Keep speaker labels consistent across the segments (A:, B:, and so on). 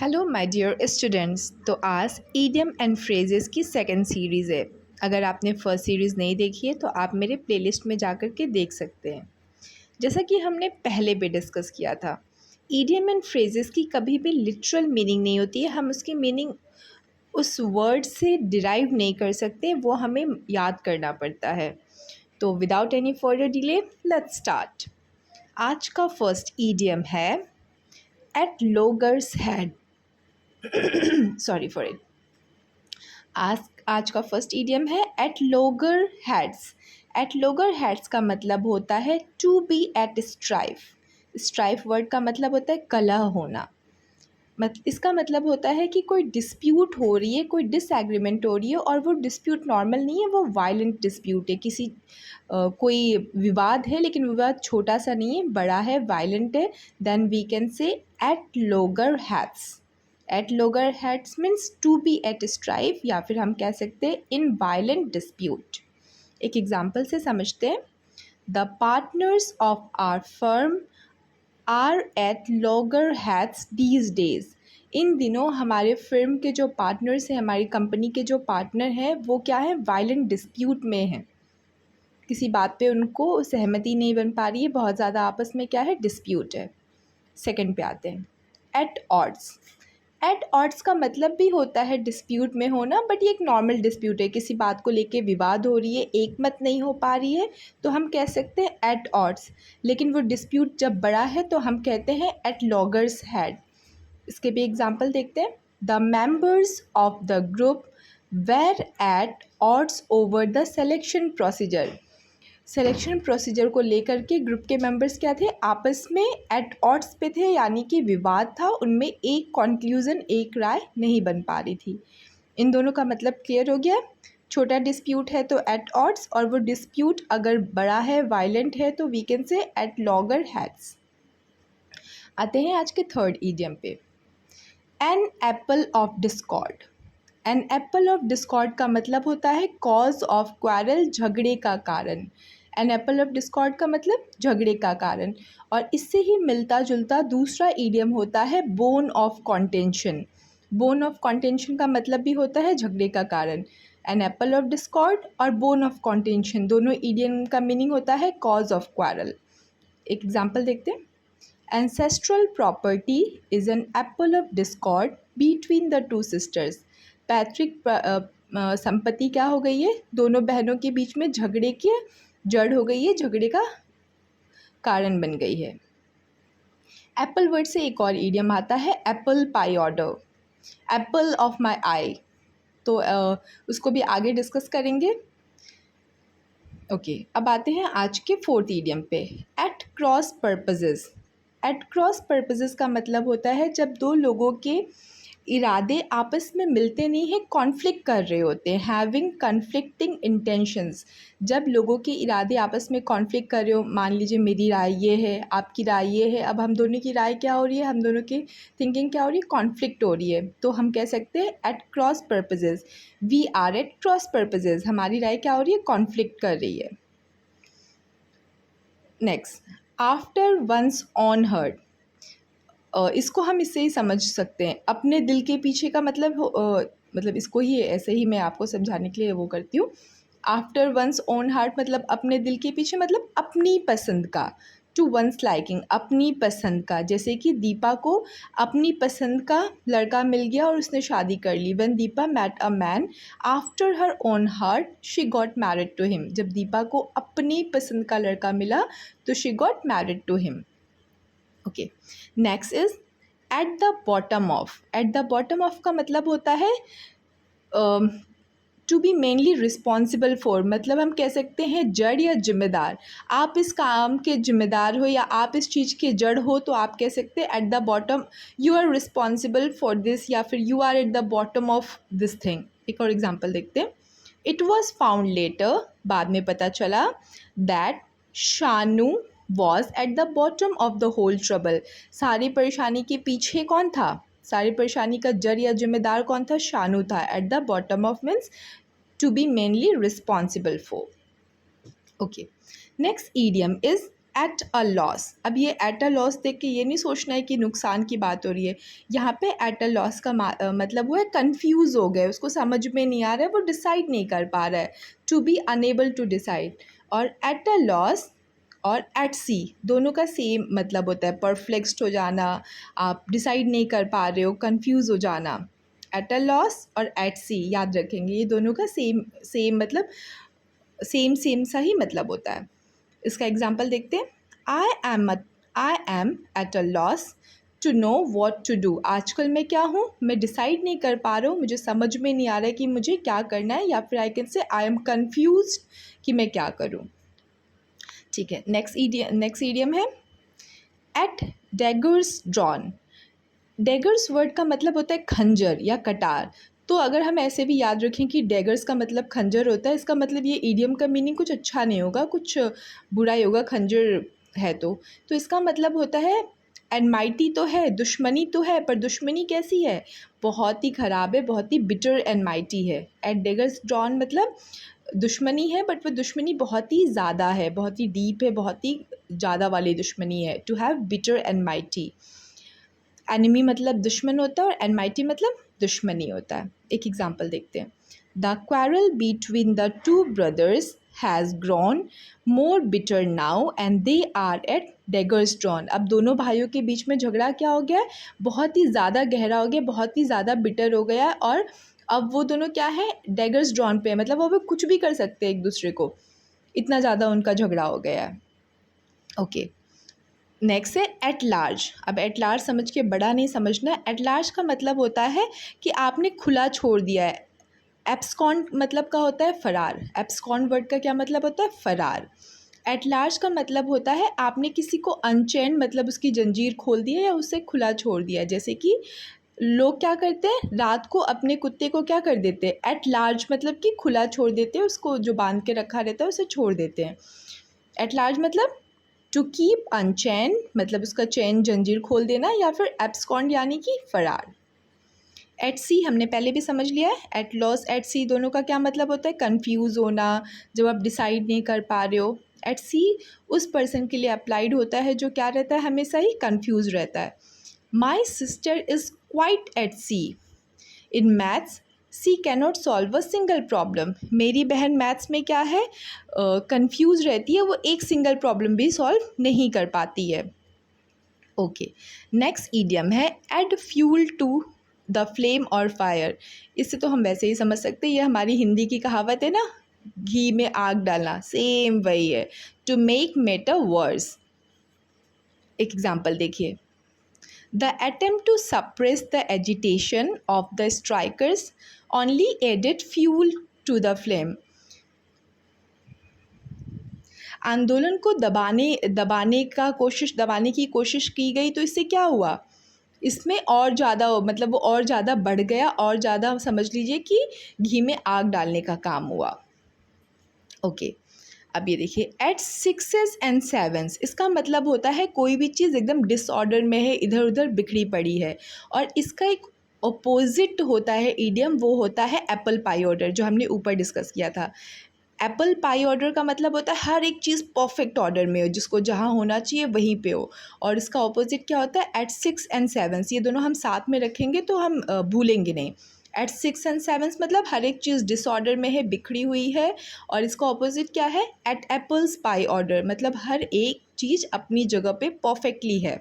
A: Hello my dear students. तो आज idiom and phrases की सेकंड सीरीज़ है। अगर आपने फर्स्ट सीरीज़ नहीं देखी है तो आप मेरे प्लेलिस्ट में जाकर के देख सकते हैं। जैसा कि हमने पहले भी डिस्कस किया था, ईडियम एंड फ्रेजेस की कभी भी लिटरल मीनिंग नहीं होती है। हम उसकी मीनिंग उस वर्ड से डिराइव नहीं कर सकते, वो हमें याद करना पड़ता है। तो without any further delay let's start. आज का फर्स्ट ईडियम है at loggerheads. Sorry for it. आज का फर्स्ट ईडियम है at loggerheads. At loggerheads का मतलब होता है to be at strife. Strife word का मतलब होता है कलह होना। इसका मतलब होता है कि कोई डिस्प्यूट हो रही है, कोई डिसएग्रीमेंट हो रही है, और वो डिस्प्यूट नॉर्मल नहीं है, वो वायलेंट डिस्प्यूट है। कोई विवाद है, लेकिन विवाद छोटा सा नहीं है, बड़ा है, वायलेंट है। Then we can say at loggerheads. At loggerheads means to be at strife, या फिर हम कह सकते हैं इन वायलेंट डिस्प्यूट। एक एग्जाम्पल से समझते हैं। The partners of our firm are at loggerheads these days. इन दिनों हमारे फिल्म के जो पार्टनर्स हैं, हमारी कंपनी के जो पार्टनर हैं, वो क्या है, वायलेंट डिस्प्यूट में हैं। किसी बात पे उनको सहमति नहीं बन पा रही है, बहुत ज़्यादा आपस में क्या है, डिस्प्यूट है। सेकंड पे आते हैं, एट ऑड्स। एट ऑड्स का मतलब भी होता है डिस्प्यूट में होना, बट ये एक नॉर्मल डिस्प्यूट है। किसी बात को लेके विवाद हो रही है, एक मत नहीं हो पा रही है, तो हम कह सकते हैं एट ऑड्स। लेकिन वो डिस्प्यूट जब बड़ा है तो हम कहते हैं एट लॉगर्स हेड। इसके भी एग्जाम्पल देखते हैं। The members of the group were at odds over the selection procedure. Selection procedure को लेकर के ग्रुप के मेंबर्स क्या थे, आपस में एट ऑड्स पे थे, यानी कि विवाद था उनमें, एक कॉन्क्लूज़न, एक राय नहीं बन पा रही थी। इन दोनों का मतलब क्लियर हो गया। छोटा डिस्प्यूट है तो एट ऑड्स, और वो डिस्प्यूट अगर बड़ा है, वायलेंट है, तो we can say at loggerheads. आते हैं आज के थर्ड ईडियम पे, an apple of discord. An apple of discord का मतलब होता है कॉज ऑफ क्वारल, झगड़े का कारण। एन एप्पल ऑफ डिस्कॉर्ड का मतलब झगड़े का कारण। और इससे ही मिलता जुलता दूसरा ईडियम होता है बोन ऑफ कॉन्टेंशन। बोन ऑफ कॉन्टेंशन का मतलब भी होता है झगड़े का कारण। एन एप्पल ऑफ डिस्कॉर्ड और बोन ऑफ कॉन्टेंशन दोनों ईडियम का मीनिंग होता है कॉज ऑफ क्वारल। एक एग्जाम्पल देखते हैं। Ancestral property is an apple of discord between the two sisters. पैतृक संपत्ति क्या हो गई है, दोनों बहनों के बीच में झगड़े की जड़ हो गई है, झगड़े का कारण बन गई है। एप्पल वर्ड से एक और ईडियम आता है apple pie order, apple of my eye. तो उसको भी आगे डिस्कस करेंगे। ओके, अब आते हैं आज के फोर्थ ईडियम पे, at cross purposes. At cross purposes का मतलब होता है जब दो लोगों के इरादे आपस में मिलते नहीं हैं, कॉन्फ्लिक्ट कर रहे होते हैं, हैविंग कन्फ्लिक्टिंग इंटेंशंस। जब लोगों के इरादे आपस में कॉन्फ्लिक्ट कर रहे हो, मान लीजिए मेरी राय ये है, आपकी राय ये है, अब हम दोनों की राय क्या हो रही है, हम दोनों की थिंकिंग क्या हो रही है, कॉन्फ्लिक्ट हो रही है, तो हम कह सकते हैं at cross purposes. We are at cross purposes, हमारी राय क्या हो रही है, कॉन्फ्लिक्ट कर रही है। Next, after one's own heart. इसको हम इससे ही समझ सकते हैं, अपने दिल के पीछे का मतलब इसको ही ऐसे ही मैं आपको समझाने के लिए वो करती हूँ। आफ्टर वंस ओन हार्ट मतलब अपने दिल के पीछे, मतलब अपनी पसंद का। टू वंस लाइकिंग, अपनी पसंद का। जैसे कि दीपा को अपनी पसंद का लड़का मिल गया और उसने शादी कर ली। When Deepa met a man after her own heart she got married to him. जब दीपा को अपनी पसंद का लड़का मिला तो she got married to him. Okay, next is at the bottom of. At the bottom of का मतलब होता है to be mainly responsible for, मतलब हम कह सकते हैं जड़ या जिम्मेदार। आप इस काम के जिम्मेदार हो या आप इस चीज़ के जड़ हो, तो आप कह सकते हैं at the bottom you are responsible for this, या फिर you are at the bottom of this thing. एक और एग्जाम्पल देखते हैं। इट वॉज फाउंड लेटर, बाद में पता चला, that Shanu was at the bottom of the whole trouble. सारी परेशानी के पीछे कौन था, सारी परेशानी का जड़ या जिम्मेदार कौन था, शानू था। At the bottom of means to be mainly responsible for. Okay, next idiom is at a loss. अब ये एट अ लॉस देख के ये नहीं सोचना है कि नुकसान की बात हो रही है। यहाँ पे एट अ लॉस का मतलब वो है कंफ्यूज हो गए, उसको समझ में नहीं आ रहा है, वो डिसाइड नहीं कर पा रहा है, to be unable to decide. और एट अ लॉस और एट सी दोनों का सेम मतलब होता है, परप्लेक्स्ड हो जाना, आप डिसाइड नहीं कर पा रहे हो, कंफ्यूज हो जाना। एट अ लॉस और एट सी याद रखेंगे, ये दोनों का सेम सेम मतलब सेम सा ही मतलब होता है। इसका एग्जाम्पल देखते हैं। I am at a loss to know what to do. आजकल मैं क्या हूँ, मैं डिसाइड नहीं कर पा रहा हूँ, मुझे समझ में नहीं आ रहा है कि मुझे क्या करना है, या फिर I can say I am confuse कि मैं क्या करूँ। ठीक है, नेक्स्ट इडियम है at daggers drawn. Daggers word का मतलब होता है खंजर या कटार। तो अगर हम ऐसे भी याद रखें कि डैगर्स का मतलब खंजर होता है, इसका मतलब ये ईडियम का मीनिंग कुछ अच्छा नहीं होगा, कुछ बुरा ही होगा, खंजर है तो इसका मतलब होता है एनमाइटी तो है, दुश्मनी तो है, पर दुश्मनी कैसी है, बहुत ही ख़राब है, बहुत ही बिटर एनमाइटी है। एट डैगर्स ड्रॉन मतलब दुश्मनी है, बट वो दुश्मनी बहुत ही ज़्यादा है, बहुत ही डीप है, बहुत ही ज़्यादा वाली दुश्मनी है। टू हैव बिटर एनमाइटी, एनिमी मतलब दुश्मन होता है और एनमाइटी मतलब दुश्मनी होता है। एक एग्जांपल देखते हैं। The quarrel between the two brothers has grown more bitter now and they are at daggers drawn. अब दोनों भाइयों के बीच में झगड़ा क्या हो गया है, बहुत ही ज़्यादा गहरा हो गया, बहुत ही ज़्यादा बिटर हो गया है, और अब वो दोनों क्या है, डेगर्स ड्रॉन पे, मतलब वो कुछ भी कर सकते हैं एक दूसरे को, इतना ज़्यादा उनका झगड़ा हो गया है। ओके, नेक्स्ट है एट लार्ज। अब एट लार्ज समझ के बड़ा नहीं समझना। एट लार्ज का मतलब होता है कि आपने खुला छोड़ दिया है। एब्सकॉन्ड मतलब का होता है फरार। एब्सकॉन्ड वर्ड का क्या मतलब होता है, फरार। एट लार्ज का मतलब होता है आपने किसी को अनचैन मतलब उसकी जंजीर खोल दी है या उसे खुला छोड़ दिया है। जैसे कि लोग क्या करते हैं, रात को अपने कुत्ते को क्या कर देते हैं, एट लार्ज मतलब कि खुला छोड़ देते हैं, उसको जो बांध के रखा रहता है उसे छोड़ देते हैं। एट लार्ज मतलब टू कीप अनचैन मतलब उसका चैन जंजीर खोल देना, या फिर एब्सकॉन्ड यानी कि फरार। एट सी हमने पहले भी समझ लिया है। एट लॉस एट सी दोनों का क्या मतलब होता है, कंफ्यूज होना, जब आप डिसाइड नहीं कर पा रहे हो। एट सी उस पर्सन के लिए अप्लाइड होता है जो क्या रहता है, हमेशा ही कंफ्यूज रहता है। My sister is quite at sea in maths, she cannot solve a single problem. मेरी बहन मैथ्स में क्या है, कंफ्यूज रहती है, वो एक सिंगल प्रॉब्लम भी सॉल्व नहीं कर पाती है। ओके, नेक्स्ट ईडियम है add fuel to the flame और फायर। इससे तो हम वैसे ही समझ सकते हैं, ये हमारी हिंदी की कहावत है ना, घी में आग डालना, सेम वही है। To make matter worse. एक एग्जाम्पल देखिए। The attempt to suppress the agitation of the strikers only added fuel to the flame. आंदोलन को दबाने की कोशिश की गई, तो इससे क्या हुआ, इसमें और ज़्यादा मतलब वो और ज़्यादा बढ़ गया, और ज़्यादा समझ लीजिए कि घी में आग डालने का काम हुआ। ओके, अब ये देखिए एट सिक्सेस एंड सेवन्स, इसका मतलब होता है कोई भी चीज़ एकदम डिसऑर्डर में है, इधर उधर बिखरी पड़ी है। और इसका एक अपोजिट होता है ईडियम, वो होता है एप्पल पाई ऑर्डर, जो हमने ऊपर डिस्कस किया था। एप्पल पाई ऑर्डर का मतलब होता है हर एक चीज़ परफेक्ट ऑर्डर में हो, जिसको जहाँ होना चाहिए वहीं पे हो। और इसका ऑपोजिट क्या होता है, एट सिक्स एंड सेवन्स। ये दोनों हम साथ में रखेंगे तो हम भूलेंगे नहीं। एट सिक्स एंड सेवन्स मतलब हर एक चीज़ डिसऑर्डर में है, बिखरी हुई है। और इसका ऑपोजिट क्या है, एट एप्पल्स पाई ऑर्डर, मतलब हर एक चीज़ अपनी जगह पे परफेक्टली है।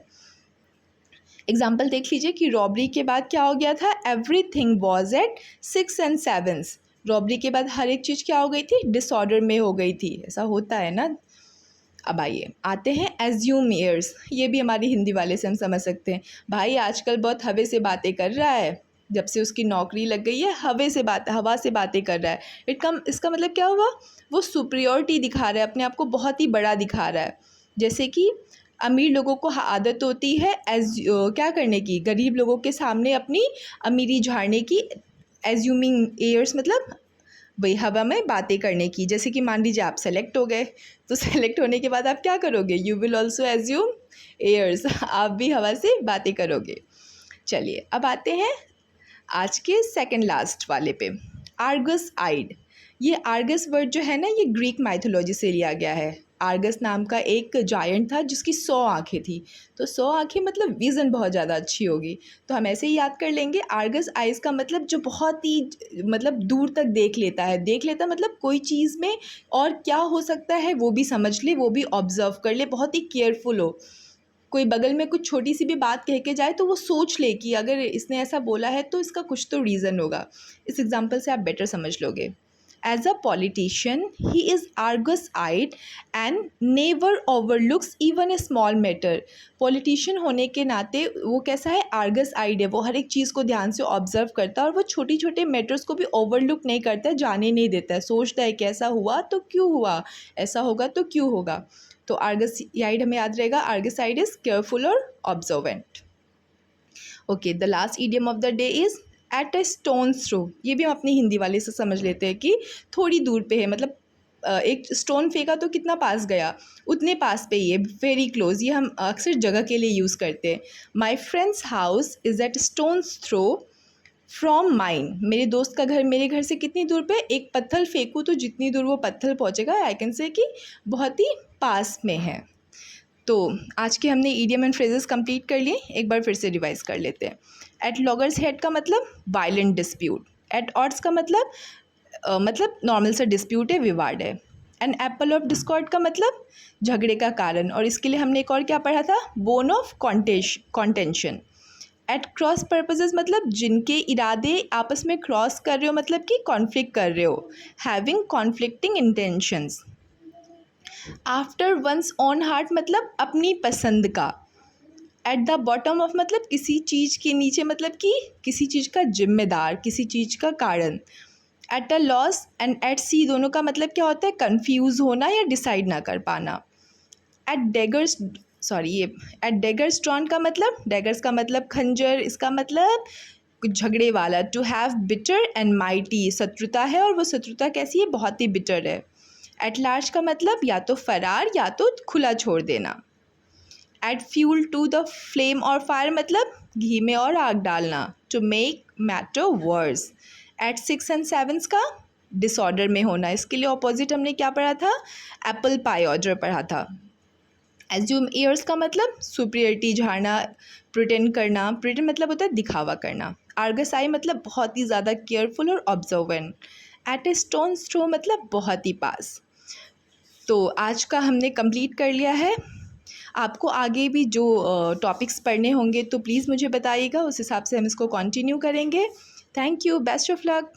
A: एग्जाम्पल देख लीजिए कि रॉबरी के बाद क्या हो गया था, everything was at six and sevens. Robbery के बाद हर एक चीज़ क्या हो गई थी, डिसऑर्डर में हो गई थी, ऐसा होता है ना। अब आइए आते हैं एज्यूम ईयर्स। ये भी हमारी हिंदी वाले से हम समझ सकते हैं, भाई आजकल बहुत हवे से बातें कर रहा है, जब से उसकी नौकरी लग गई है हवा से बातें कर रहा है। इसका मतलब क्या हुआ, वो सुप्रियोरिटी दिखा रहा है, अपने आप को बहुत ही बड़ा दिखा रहा है। जैसे कि अमीर लोगों को आदत होती है क्या करने की, गरीब लोगों के सामने अपनी अमीरी झाड़ने की। एज्यूमिंग एयर्स मतलब वही हवा में बातें करने की। जैसे कि मान लीजिए आप सेलेक्ट हो गए, तो सेलेक्ट होने के बाद आप क्या करोगे, you will also assume airs, आप भी हवा से बातें करोगे। चलिए अब आते हैं आज के सेकंड लास्ट वाले पे, आर्गस आइड। ये आर्गस वर्ड जो है ना, ये ग्रीक माइथोलॉजी से लिया गया है। आर्गस नाम का एक जायंट था जिसकी 100 आँखें थी। तो 100 आँखें मतलब विज़न बहुत ज़्यादा अच्छी होगी, तो हम ऐसे ही याद कर लेंगे। आर्गस आइज़ का मतलब जो बहुत ही मतलब दूर तक देख लेता है। देख लेता मतलब कोई चीज़ में और क्या हो सकता है वो भी समझ ले, वो भी ऑब्ज़र्व कर ले, बहुत ही केयरफुल हो। कोई बगल में कुछ छोटी सी भी बात कह के जाए तो वो सोच ले कि अगर इसने ऐसा बोला है तो इसका कुछ तो रीज़न होगा। इस एग्जांपल से आप बेटर समझ लोगे। As a politician he is Argus eyed and never overlooks even a small matter. Politician होने के नाते वो कैसा है, आर्गस आइड है, वो हर एक चीज़ को ध्यान से ऑब्जर्व करता है और वो छोटी छोटे मैटर्स को भी ओवरलुक नहीं करता है, जाने नहीं देता है, सोचता है कि ऐसा हुआ तो क्यों हुआ, ऐसा होगा तो क्यों होगा। तो आर्गसाइड हमें याद रहेगा, आर्गसाइड इज केयरफुल और observant. Okay, the last idiom of the day is at a stone's throw. ये भी हम अपनी हिंदी वाले से समझ लेते हैं कि थोड़ी दूर पे है, मतलब एक स्टोन फेंका तो कितना पास गया, उतने पास पे ही है, वेरी क्लोज। ये हम अक्सर जगह के लिए यूज़ करते हैं। My friend's house is at stone's throw from mine. मेरे दोस्त का घर मेरे घर से कितनी दूर पे, एक पत्थर फेंकूँ तो जितनी दूर वो पत्थर पहुँचेगा, आई कैन से कि बहुत ही पास में है। तो आज के हमने ईडियम एंड फ्रेजेस कंप्लीट कर लिए, एक बार फिर से रिवाइज कर लेते हैं। एट लॉगर्स हेड का मतलब वायलेंट डिस्प्यूट। एट ऑड्स का मतलब नॉर्मल सा डिस्प्यूट है, विवाद है। एन एप्पल ऑफ डिस्कॉर्ड का मतलब झगड़े का कारण, और इसके लिए हमने एक और क्या पढ़ा था, bone of contention. At cross purposes मतलब जिनके इरादे आपस में क्रॉस कर रहे हो, मतलब कि कॉन्फ्लिक्ट कर रहे हो, having conflicting intentions. After one's own heart मतलब अपनी पसंद का। एट द बॉटम ऑफ मतलब किसी चीज़ के नीचे, मतलब कि किसी चीज़ का जिम्मेदार, किसी चीज़ का कारण। At a loss and at sea दोनों का मतलब क्या होता है, कंफ्यूज होना या डिसाइड ना कर पाना। At daggers at daggers drawn का मतलब, डेगर्स का मतलब खंजर, इसका मतलब झगड़े वाला। To have bitter enmity, शत्रुता है और वो शत्रुता कैसी है, बहुत ही बिटर है। एट लार्ज का मतलब या तो फरार या तो खुला छोड़ देना। Add fuel to the flame और फायर मतलब घी में और आग डालना, to make matter worse. At 6 and 7 का डिसऑर्डर में होना, इसके लिए ऑपोजिट हमने क्या पढ़ा था, एप्पल पाई ऑर्डर पढ़ा था। एज्यूम ईयर्स का मतलब सुपीरियरिटी झाड़ना, प्रिटेंड करना, प्रिटेंड मतलब होता है दिखावा करना। आर्गस आई मतलब बहुत ही ज़्यादा केयरफुल और ऑब्जर्वेंट। एट ए स्टोन्स थ्रो मतलब बहुत ही पास। तो आज का हमने कंप्लीट कर लिया है। आपको आगे भी जो टॉपिक्स पढ़ने होंगे तो प्लीज़ मुझे बताइएगा, उस हिसाब से हम इसको कंटिन्यू करेंगे। Thank you, best of luck.